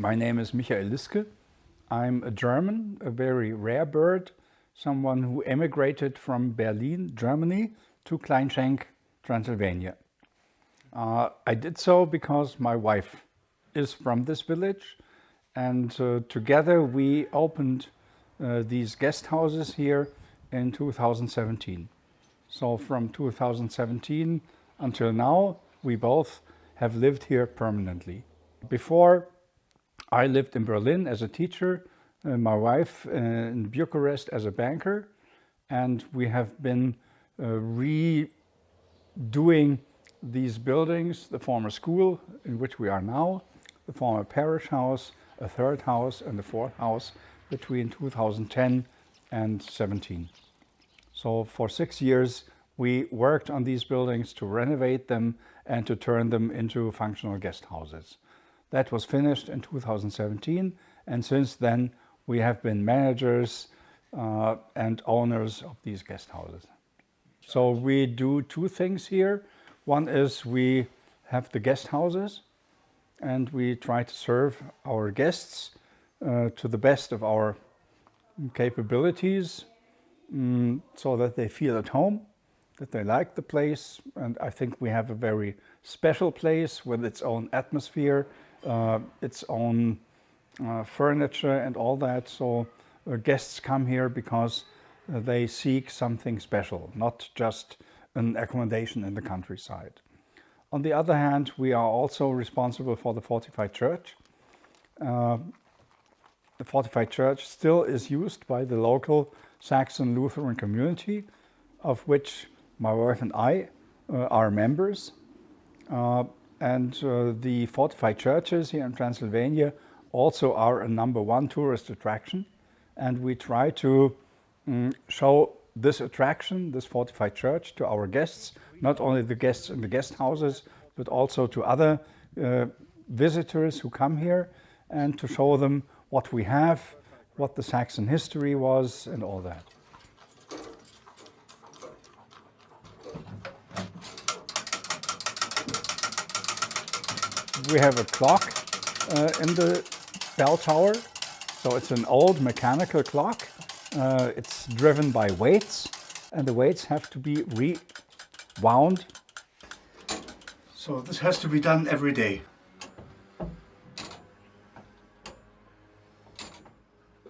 My name is Lisske. I'm a German, a very rare bird, someone who emigrated from Berlin, Germany, to KLEINSCHENK, Transylvania. I did so because my wife is from this village, and together we opened these guest houses here in 2017. So from 2017 until now, we both have lived here permanently. Before, I lived in Berlin as a teacher, my wife in Bucharest as a banker, and we have been redoing these buildings, the former school in which we are now, the former parish house, a third house and the fourth house between 2010 and 17. So for 6 years we worked on these buildings to renovate them and to turn them into functional guest houses. That was finished in 2017, and since then we have been managers and owners of these guest houses. So we do two things here. One is we have the guest houses and we try to serve our guests to the best of our capabilities so that they feel at home, that they like the place. And I think we have a very special place with its own atmosphere, its own furniture and all that. So guests come here because they seek something special, not just an accommodation in the countryside. On the other hand, we are also responsible for the fortified church. The fortified church still is used by the local Saxon Lutheran community, of which my wife and I are members. And the fortified churches here in Transylvania also are a #1 tourist attraction. And we try to show this attraction, this fortified church, to our guests, not only the guests in the guest houses, but also to other visitors who come here, and to show them what we have, what the Saxon history was, and all that. We have a clock in the bell tower, so it's an old mechanical clock. It's driven by weights, and the weights have to be rewound. So this has to be done every day.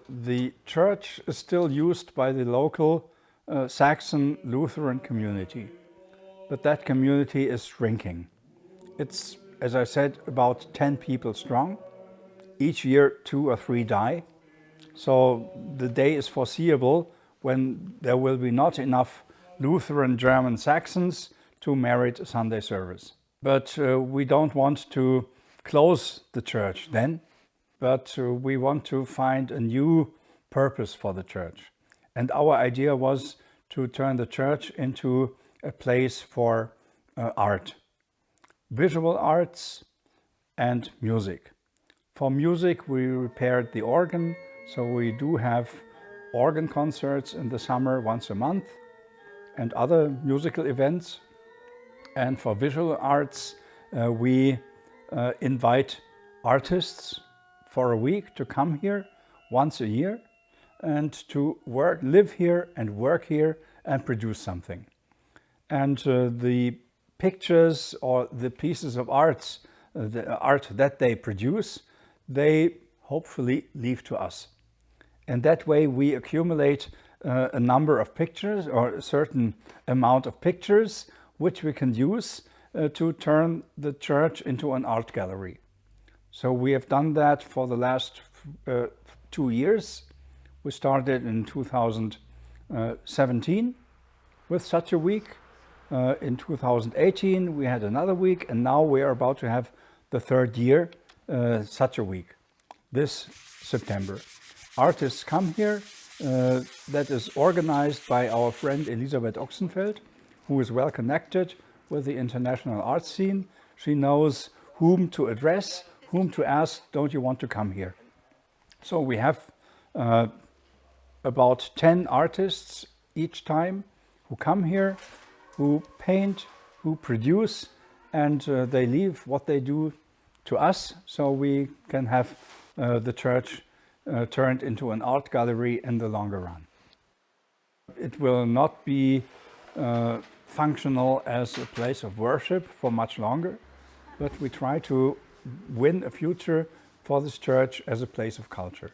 The church is still used by the local Saxon Lutheran community, but that community is shrinking. It's, as I said, about 10 people strong. Each year 2 or 3 die. So the day is foreseeable when there will be not enough Lutheran German Saxons to merit a Sunday service. But we don't want to close the church then, but we want to find a new purpose for the church. And our idea was to turn the church into a place for art, visual arts and music. For music, we repaired the organ, so we do have organ concerts in the summer once a month and other musical events. And for visual arts, we invite artists for a week to come here once a year and to live here and work here and produce something. And the pictures or the pieces of art that they produce, they hopefully leave to us. And that way we accumulate a number of pictures, or a certain amount of pictures, which we can use to turn the church into an art gallery. So we have done that for the last 2 years. We started in 2017 with such a week. In 2018 we had another week, and now we are about to have the 3rd year such a week, this September. Artists come here. That is organized by our friend Elisabeth Ochsenfeld, who is well connected with the international art scene. She knows whom to address, whom to ask, don't you want to come here? So we have about 10 artists each time who come here, who paint, who produce, and they leave what they do to us, so we can have the church turned into an art gallery in the longer run. It will not be functional as a place of worship for much longer, but we try to win a future for this church as a place of culture.